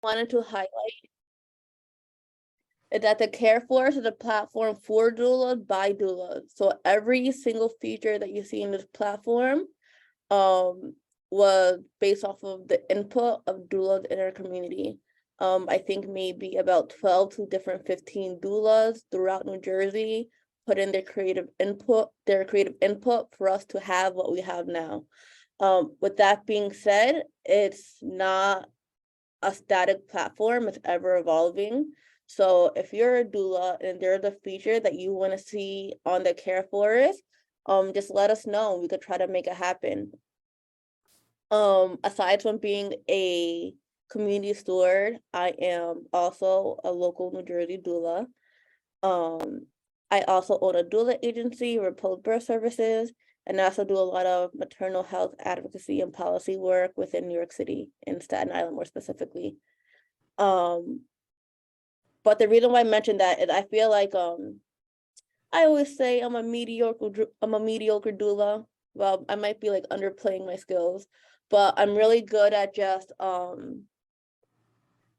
wanted to highlight is that the CareForest is a platform for doulas by doulas. So every single feature that you see in this platform was based off of the input of doulas in our community. I think maybe about 12 to different 15 doulas throughout New Jersey put in their creative input for us to have what we have now. With that being said, it's not a static platform, it's ever evolving. So if you're a doula and there's a feature that you want to see on the CareForest, just let us know. We could try to make it happen. Aside from being a community steward, I am also a local New Jersey doula. I also own a doula agency, Repose Birth Services, and I also do a lot of maternal health advocacy and policy work within New York City, in Staten Island more specifically. But the reason why I mentioned that is I feel like I always say I'm a mediocre doula. Well, I might be like underplaying my skills, but I'm really good at just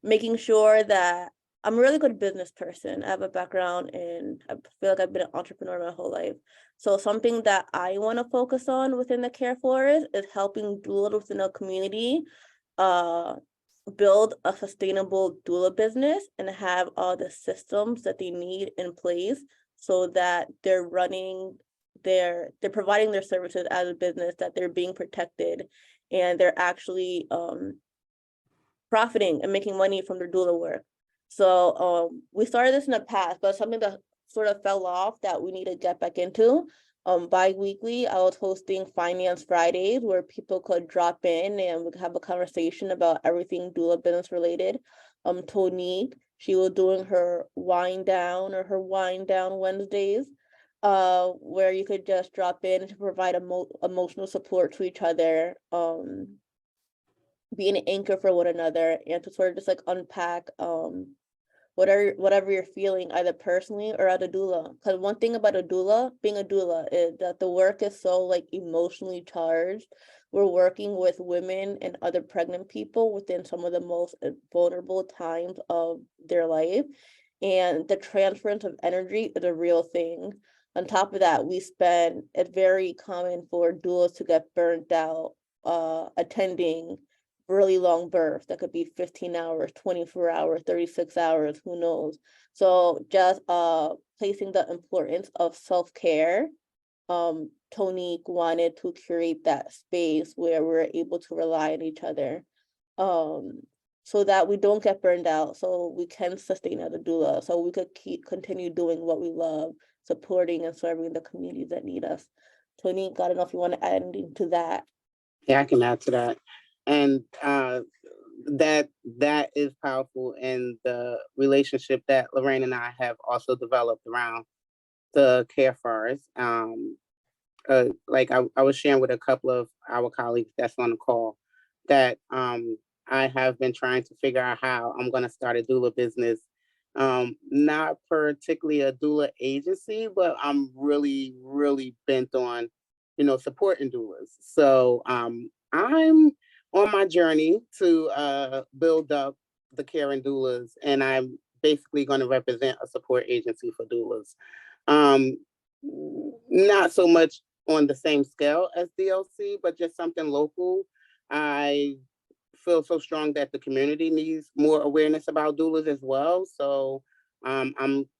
making sure that I'm a really good business person. I have a background and I feel like I've been an entrepreneur my whole life. So something that I want to focus on within the CareForest is helping doulas within a community build a sustainable doula business and have all the systems that they need in place so that they're providing their services as a business, that they're being protected and they're actually profiting and making money from their doula work. So we started this in the past, but something that sort of fell off that we need to get back into. Bi-weekly, I was hosting Finance Fridays where people could drop in and we could have a conversation about everything doula business related. Tonique, she was doing her wind down Wednesdays, where you could just drop in to provide emotional support to each other, be an anchor for one another, and to sort of just like unpack whatever you're feeling, either personally or as a doula. Because one thing about being a doula, is that the work is so like emotionally charged. We're working with women and other pregnant people within some of the most vulnerable times of their life. And the transference of energy is a real thing. On top of that, it's very common for doulas to get burnt out attending really long births that could be 15 hours, 24 hours, 36 hours, who knows. So just placing the importance of self-care, Tonique wanted to curate that space where we're able to rely on each other, so that we don't get burned out, so we can sustain as a doula, so we could continue doing what we love, supporting and serving the communities that need us. Tonique, I don't know if you want to add anything to that. Yeah, I can add to that. And that is powerful, and the relationship that Lorraine and I have also developed around the CareForest. Like I was sharing with a couple of our colleagues that's on the call that I have been trying to figure out how I'm going to start a doula business. Not particularly a doula agency, but I'm really, really bent on, supporting doulas. So I'm on my journey to build up the care and doulas, and I'm basically going to represent a support agency for doulas. Not so much on the same scale as DLC, but just something local. I feel so strong that the community needs more awareness about doulas as well. So I'm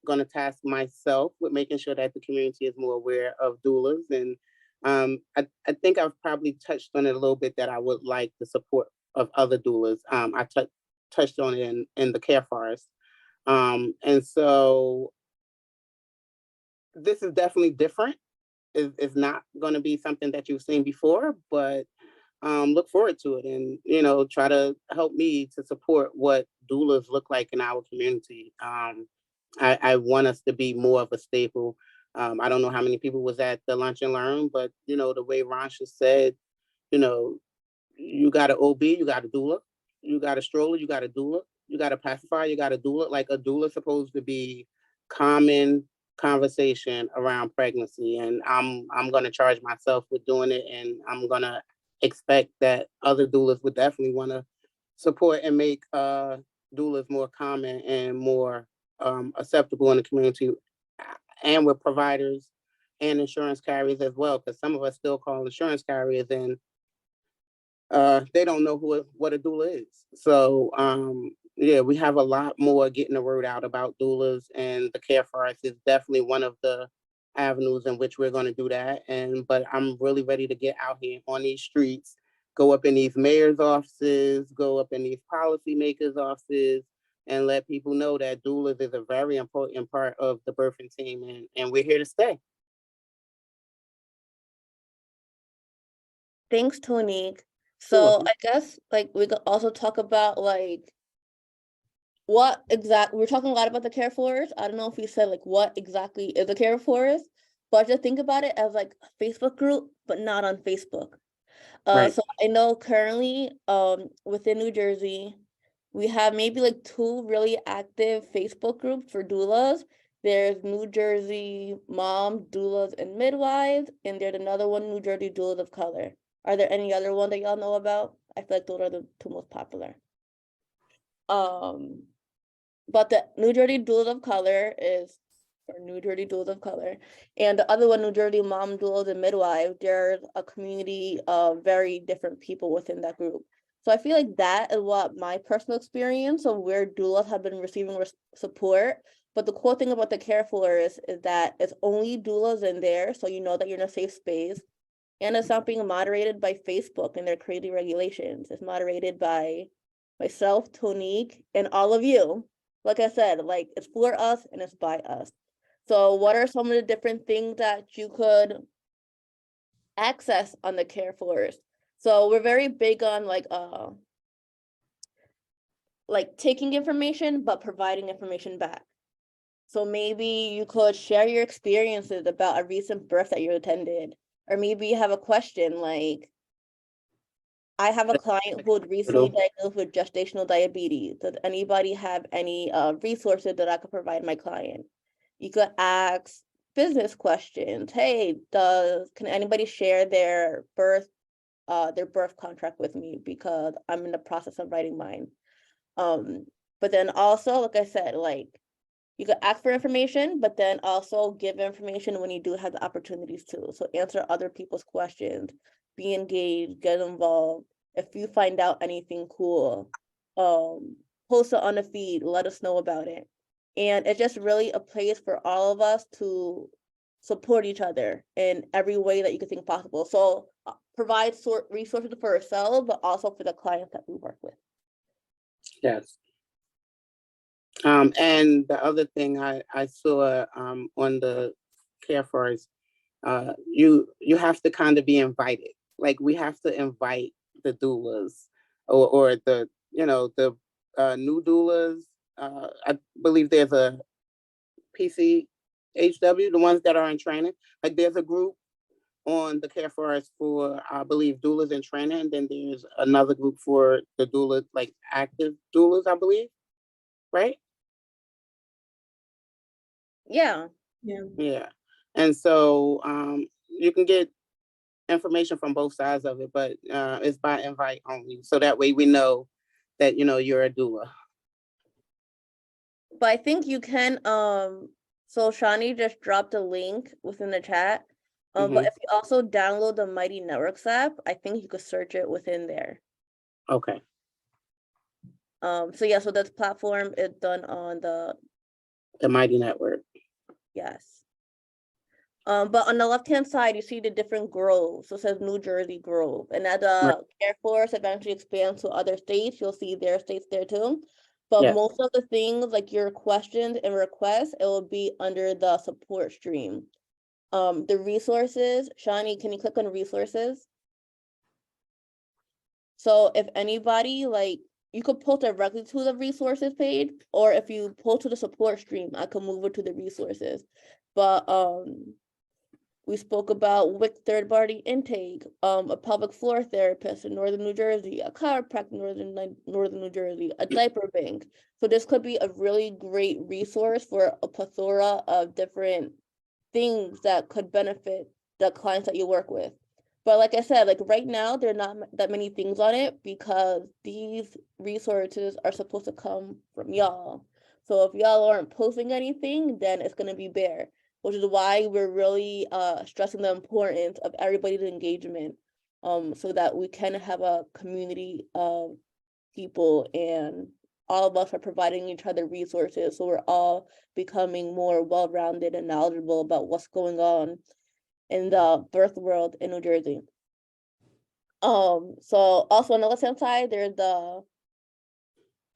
going to task myself with making sure that the community is more aware of doulas. And I think I've probably touched on it a little bit, that I would like the support of other doulas. I touched on it in the CareForest. And so this is definitely different. It's not going to be something that you've seen before, but look forward to it, and try to help me to support what doulas look like in our community. I want us to be more of a staple. I don't know how many people was at the lunch and learn, but the way Ransha said, you got an OB, you got a doula, you got a stroller, you got a doula, you got a pacifier, you got a doula. Like, a doula is supposed to be common conversation around pregnancy, and I'm going to charge myself with doing it, and I'm going to expect that other doulas would definitely want to support and make doulas more common and more acceptable in the community, and with providers and insurance carriers as well, because some of us still call insurance carriers and they don't know what a doula is. So yeah, we have a lot more getting the word out about doulas, and the CareForest is definitely one of the avenues in which we're going to do that. And but I'm really ready to get out here on these streets, go up in these mayor's offices, go up in these policymakers' offices, and let people know that doulas is a very important part of the birthing team, and we're here to stay. Thanks, Tonique. You're So welcome. I guess like we could also talk about like what exactly we're talking a lot about the CareForest. I don't know if we said like what exactly is a CareForest, but just think about it as like a Facebook group, but not on Facebook. Right. So I know currently within New Jersey, we have maybe like two really active Facebook groups for doulas. There's New Jersey Mom Doulas and Midwives, and there's another one, New Jersey Doulas of Color. Are there any other one that y'all know about? I feel like those are the two most popular. Um, but the New Jersey Doulas of Color is or New Jersey Doulas of Color, and the other one, New Jersey Mom Doulas and Midwives. There's a community of very different people within that group. So I feel like that is what my personal experience of where doulas have been receiving support. But the cool thing about the CareForest is that it's only doulas in there, so you know that you're in a safe space, and it's not being moderated by Facebook and their crazy regulations. It's moderated by myself, Tonique, and all of you. Like I said, like it's for us and it's by us. So what are some of the different things that you could access on the CareForest? So we're very big on like taking information but providing information back. So maybe you could share your experiences about a recent birth that you attended, or maybe you have a question like, I have a client who was recently diagnosed with gestational diabetes. Does anybody have any resources that I could provide my client? You could ask business questions. Hey, can anybody share their birth contract with me because I'm in the process of writing mine. But then also, like I said, like you could ask for information, but then also give information when you do have the opportunities to. So answer other people's questions, be engaged, get involved. If you find out anything cool, post it on the feed, let us know about it. And it's just really a place for all of us to support each other in every way that you could think possible. So provide resources for ourselves, but also for the clients that we work with. Yes. And the other thing I saw on the CareForest, you have to kind of be invited. Like we have to invite the doulas or the the new doulas. I believe there's a PCHW, the ones that are in training. Like there's a group on the CareForest for I believe doulas in training, and then there's another group for the doulas, like active doulas, I believe, right? Yeah. Yeah. And so you can get information from both sides of it, but it's by invite only. So that way we know that, you're a doula. But I think you can, so Shani just dropped a link within the chat. But if you also download the Mighty Networks app, I think you could search it within there. Okay. So yeah, so this platform is done on the Mighty Network. yes. But on the left-hand side, you see the different groves. So it says New Jersey Grove. And as the CareForest eventually expands to other states, you'll see their states there too. But most of the things, like your questions and requests, it will be under the support stream. The resources, Shani, can you click on resources? So if anybody, like, you could pull directly to the resources page, or if you pull to the support stream, I could move it to the resources. But we spoke about WIC third-party intake, a pelvic floor therapist in Northern New Jersey, a chiropractor in Northern New Jersey, a diaper bank. So this could be a really great resource for a plethora of different things that could benefit the clients that you work with. But like I said, like right now, there are not that many things on it because these resources are supposed to come from y'all. So if y'all aren't posting anything, then it's gonna be bare, which is why we're really stressing the importance of everybody's engagement, so that we can have a community of people and all of us are providing each other resources, so we're all becoming more well-rounded and knowledgeable about what's going on in the birth world in New Jersey. So also on the left-hand side, there's the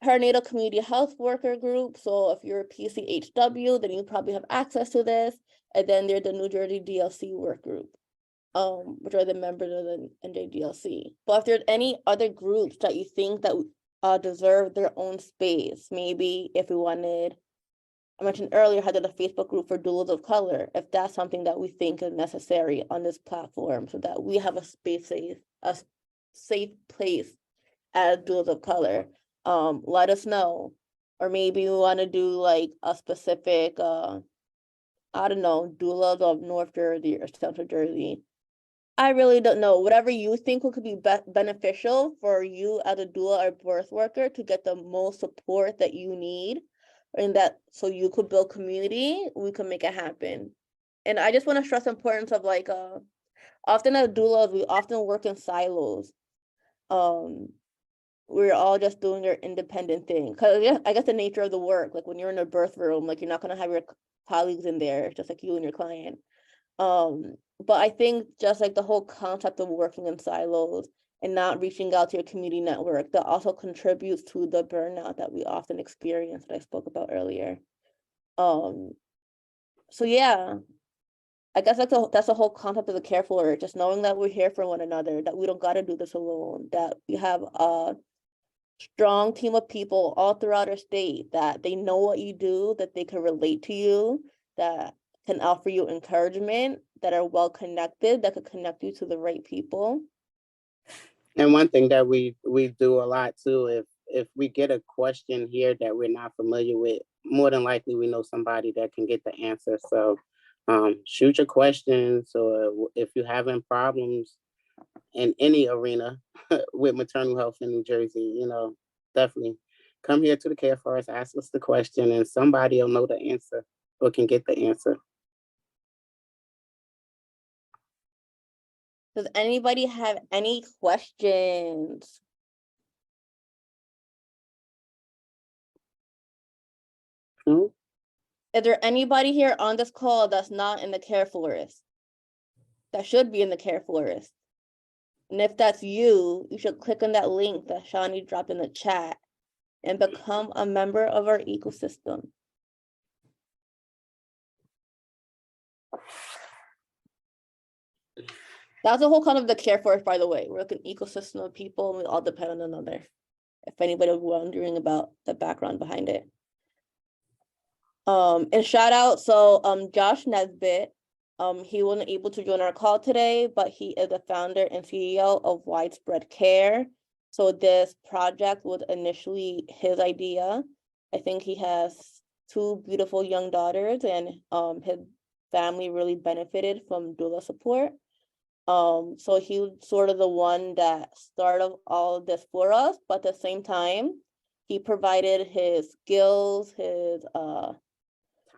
perinatal community health worker group. So if you're a PCHW, then you probably have access to this. And then there's the New Jersey DLC work group, which are the members of the NJDLC. But if there's any other groups that you think that deserve their own space, maybe if we wanted, I mentioned earlier how there's a Facebook group for doulas of color, if that's something that we think is necessary on this platform so that we have a safe place as doulas of color, let us know. Or maybe we want to do like a specific, I don't know, doulas of North Jersey or Central Jersey. I really don't know. Whatever you think could be beneficial for you as a doula or birth worker to get the most support that you need, and that so you could build community, we can make it happen. And I just want to stress the importance of like often as doulas, we often work in silos. We're all just doing your independent thing. Because yeah, I guess the nature of the work, like when you're in a birth room, like you're not gonna have your colleagues in there, just like you and your client. But I think just like the whole concept of working in silos and not reaching out to your community network, that also contributes to the burnout that we often experience that I spoke about earlier. So yeah, I guess that's the whole concept of the CareForest, just knowing that we're here for one another, that we don't got to do this alone, that we have a strong team of people all throughout our state, that they know what you do, that they can relate to you, that can offer you encouragement, that are well connected, that could connect you to the right people. And one thing that we do a lot too, if we get a question here that we're not familiar with, more than likely we know somebody that can get the answer. So shoot your questions, or if you're having problems in any arena with maternal health in New Jersey, you know, definitely come here to the CareForest, ask us the question, and somebody will know the answer or can get the answer. Does anybody have any questions? Hmm? Is there anybody here on this call that's not in the CareForest? That should be in the CareForest? And if that's you, you should click on that link that Shawnee dropped in the chat and become a member of our ecosystem. That's the whole concept of the CareForest, by the way. We're like an ecosystem of people and we all depend on another. If anybody was wondering about the background behind it. And shout out, so Josh Nesbitt, he wasn't able to join our call today, but he is the founder and CEO of Widespread Care. So this project was initially his idea. I think he has 2 beautiful young daughters, and his family really benefited from doula support. So he was sort of the one that started all of this for us, but at the same time, he provided his skills, his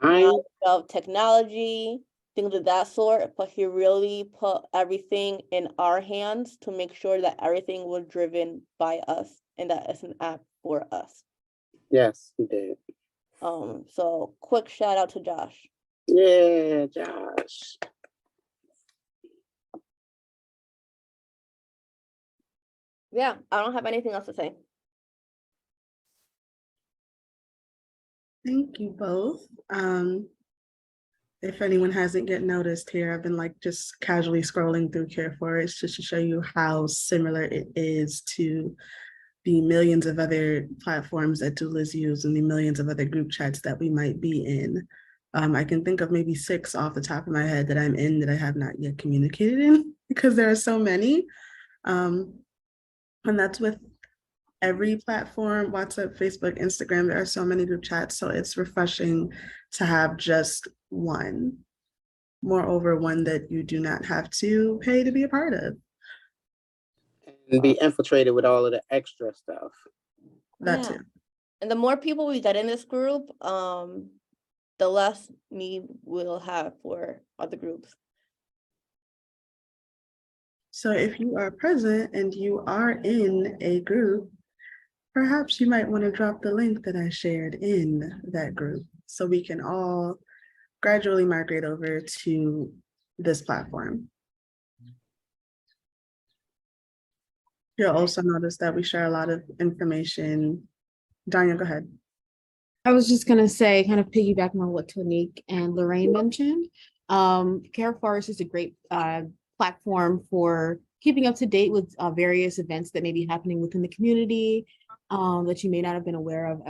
knowledge of technology, things of that sort, but he really put everything in our hands to make sure that everything was driven by us and that it's an app for us. Yes, he did. So quick shout out to Josh. Yeah, Josh. Yeah, I don't have anything else to say. Thank you both. If anyone hasn't yet noticed here, I've been like just casually scrolling through CareForest just to show you how similar it is to the millions of other platforms that doulas use and the millions of other group chats that we might be in. I can think of maybe 6 off the top of my head that I'm in that I have not yet communicated in because there are so many. And that's with every platform, WhatsApp, Facebook, Instagram. There are so many group chats, so it's refreshing to have just one. Moreover, one that you do not have to pay to be a part of. And be infiltrated with all of the extra stuff. That's Yeah. it. And the more people we get in this group, the less need we'll have for other groups. So if you are present and you are in a group, perhaps you might want to drop the link that I shared in that group so we can all gradually migrate over to this platform. You'll also notice that we share a lot of information. Danya, go ahead. I was just gonna say, kind of piggybacking on what Tonique and Lorraine mentioned. CareForest is a great platform for keeping up to date with various events that may be happening within the community that you may not have been aware of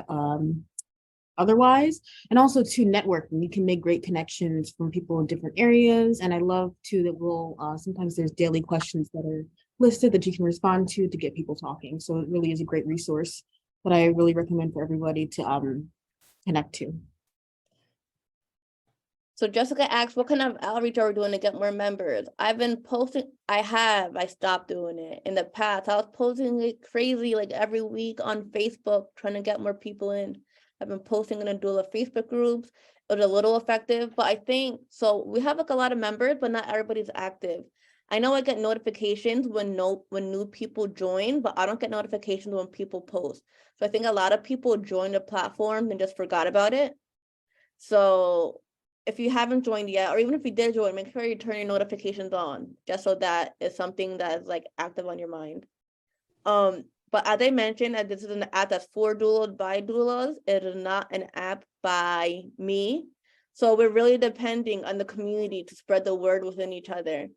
otherwise, and also to networking. You can make great connections from people in different areas. And I love too that we'll sometimes there's daily questions that are listed that you can respond to get people talking. So it really is a great resource that I really recommend for everybody to connect to. So Jessica asked, what kind of outreach are we doing to get more members? I've been posting, I stopped doing it. In the past, I was posting it crazy like every week on Facebook, trying to get more people in. I've been posting in a doula Facebook groups. It was a little effective, but I think, so we have like a lot of members, but not everybody's active. I know I get notifications when new people join, but I don't get notifications when people post. So I think a lot of people join the platform and just forgot about it. So if you haven't joined yet, or even if you did join, make sure you turn your notifications on, just so that is something that is like active on your mind. But as I mentioned, this is an app that's for doulas by doulas. It is not an app by me. So we're really depending on the community to spread the word within each other,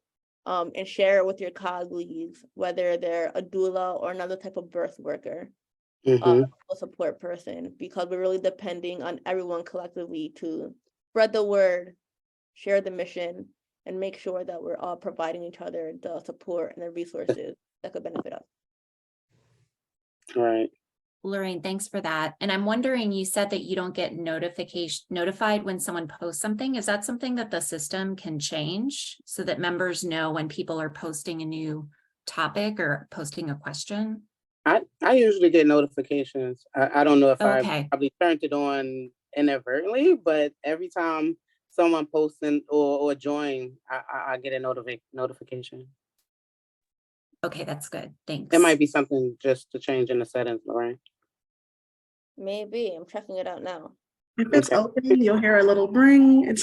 and share it with your colleagues, whether they're a doula or another type of birth worker, a support person, because we're really depending on everyone collectively to spread the word, share the mission, and make sure that we're all providing each other the support and the resources that could benefit us. Right. Lorraine, thanks for that. And I'm wondering, you said that you don't get notified when someone posts something. Is that something that the system can change so that members know when people are posting a new topic or posting a question? I usually get notifications. I don't know if I Okay. probably turned it on inadvertently, but every time someone posts or join, I get a notification. Okay, that's good. Thanks. It might be something just to change in the settings, Lorraine. Maybe, I'm checking it out now. If it's open, you'll hear a little bring.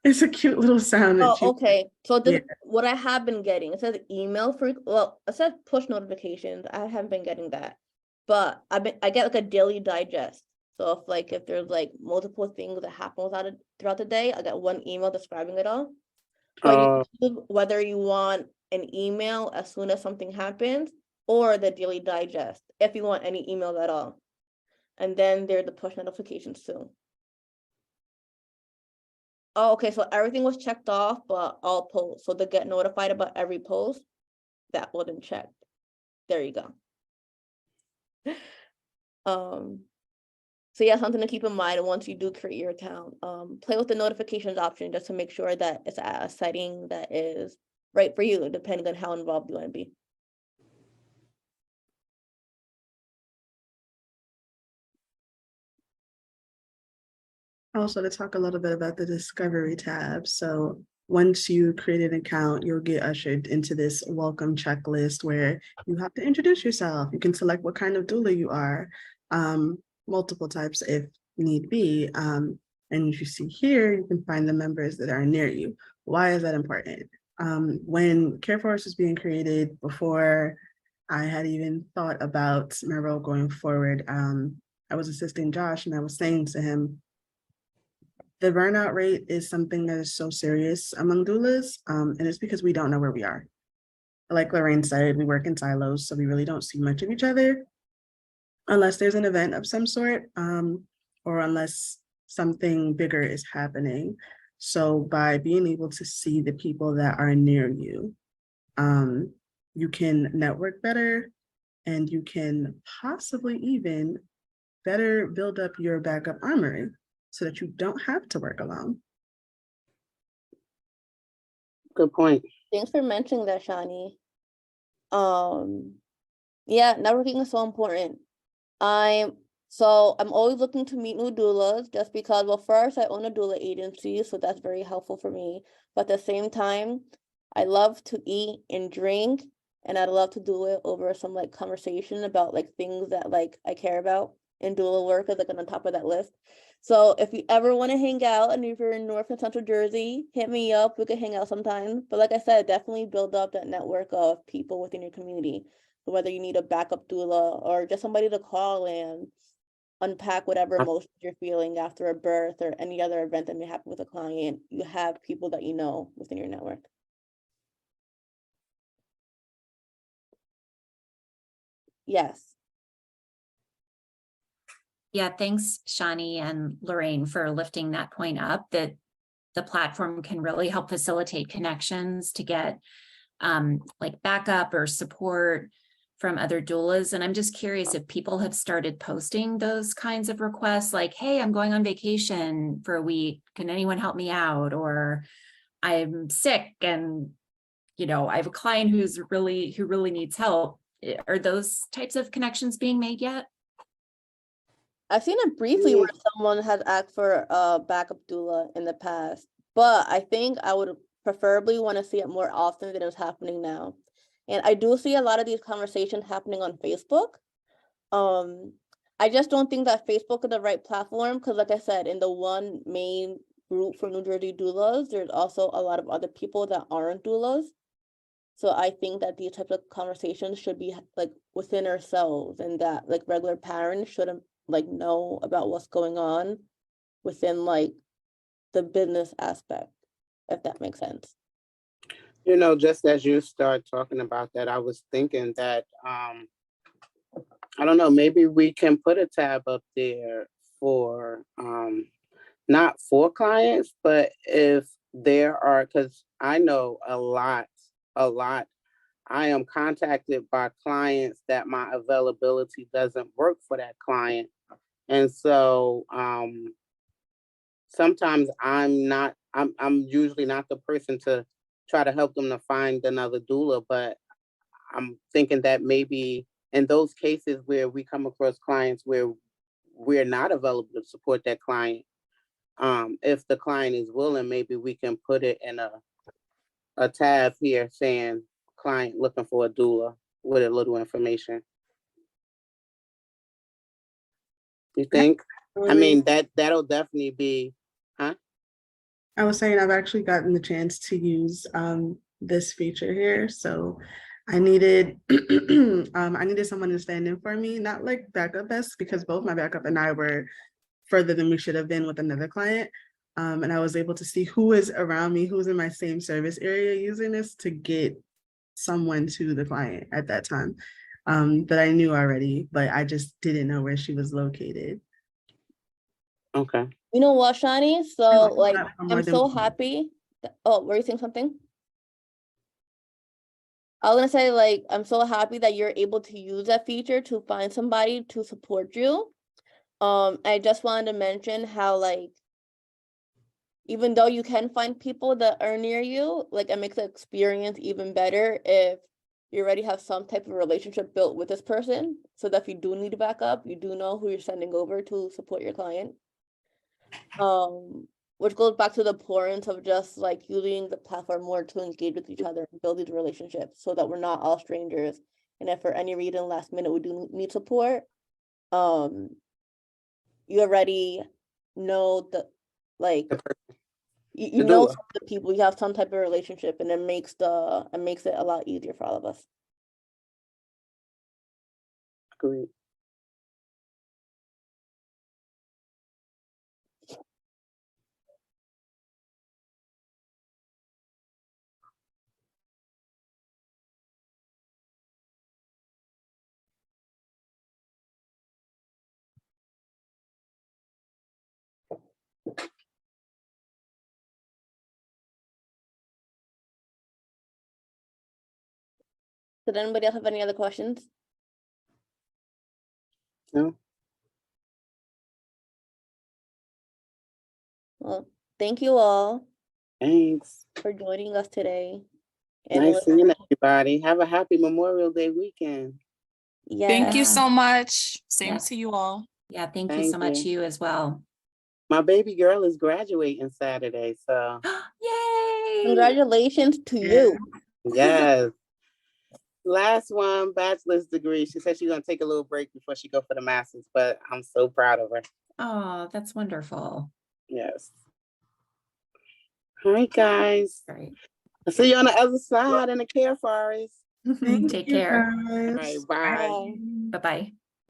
It's a cute little sound. Oh, okay. So this, Yeah. what I have been getting, it says email it says push notifications. I haven't been getting that, but I get like a daily digest. So if there's like multiple things that happen throughout the day, I get one email describing it all. But you choose whether you want an email as soon as something happens or the daily digest, if you want any emails at all. And then there's the push notifications too. Oh, okay, so everything was checked off, but all posts. So to get notified about every post, that wasn't checked. There you go. So yeah, something to keep in mind once you do create your account. Play with the notifications option just to make sure that it's at a setting that is right for you, depending on how involved you want to be. Also, to talk a little bit about the discovery tab. So once you create an account, you'll get ushered into this welcome checklist where you have to introduce yourself. You can select what kind of doula you are, multiple types if need be. And if you see here, you can find the members that are near you. Why is that important? When CareForest was being created, before I had even thought about my role going forward, I was assisting Josh and I was saying to him, the burnout rate is something that is so serious among doulas, and it's because we don't know where we are. Like Lorraine said, we work in silos, so we really don't see much of each other unless there's an event of some sort, or unless something bigger is happening. So by being able to see the people that are near you, you can network better, and you can possibly even better build up your backup armory, so that you don't have to work alone. Good point. Thanks for mentioning that, Shani. Yeah, networking is so important. I'm always looking to meet new doulas just because, well, first I own a doula agency, so that's very helpful for me. But at the same time, I love to eat and drink, and I'd love to do it over some like conversation about like things that like I care about, and doula work is like on the top of that list. So if you ever want to hang out and if you're in North and Central Jersey, hit me up. We can hang out sometime. But like I said, definitely build up that network of people within your community. So whether you need a backup doula or just somebody to call and unpack whatever emotions you're feeling after a birth or any other event that may happen with a client, you have people that you know within your network. Yes. Yeah, thanks, Shani and Lorraine, for lifting that point up, that the platform can really help facilitate connections to get like backup or support from other doulas. And I'm just curious if people have started posting those kinds of requests, like, hey, I'm going on vacation for a week. Can anyone help me out? Or I'm sick and, you know, I have a client who really needs help. Are those types of connections being made yet? I've seen it briefly where someone has asked for a backup doula in the past, but I think I would preferably want to see it more often than it's happening now. And I do see a lot of these conversations happening on Facebook. I just don't think that Facebook is the right platform because, like I said, in the one main group for New Jersey doulas, there's also a lot of other people that aren't doulas. So I think that these types of conversations should be like within ourselves, and that like regular parents shouldn't like know about what's going on within like the business aspect, if that makes sense. You know, just as you start talking about that, I was thinking that, I don't know, maybe we can put a tab up there for, not for clients, but if there are, because I know a lot, I am contacted by clients that my availability doesn't work for that client. And so sometimes I'm usually not the person to try to help them to find another doula, but I'm thinking that maybe in those cases where we come across clients where we're not available to support that client, if the client is willing, maybe we can put it in a tab here saying client looking for a doula with a little information. You think? I mean, that'll definitely be, huh? I was saying I've actually gotten the chance to use this feature here. So I needed I needed someone to stand in for me, not like backup best, because both my backup and I were further than we should have been with another client. And I was able to see who is around me, who's in my same service area using this to get someone to the client at that time that I knew already, but I just didn't know where she was located. Okay. You know what, Shani? So like, More I'm than- so happy. Oh, were you saying something? I was gonna say, like, I'm so happy that you're able to use that feature to find somebody to support you. I just wanted to mention how, like, even though you can find people that are near you, like, it makes the experience even better if you already have some type of relationship built with this person, so that if you do need a backup, you do know who you're sending over to support your client. Which goes back to the importance of just like using the platform more to engage with each other and build these relationships so that we're not all strangers. And if for any reason last minute we do need support, you already know the like you The know doula. some of the people, you have some type of relationship, and it makes it a lot easier for all of us. Agreed. Did anybody else have any other questions? No? Well, thank you all Thanks. for joining us today. And Nice seeing everybody. Have a happy Memorial Day weekend. yeah. Thank you so much. Same Yeah. to you all. Yeah, thank you Thank so much, you. you as well. My baby girl is graduating Saturday, so Yay! Congratulations to Yeah. you. yes. Last one, bachelor's degree. She said she's gonna take a little break before she go for the master's, but I'm so proud of her. Oh, that's wonderful. Yes. All right, guys. Great. I'll see you on the other side in the CareForest. Thank Take you, care. guys. All right, bye. Bye. Bye-bye.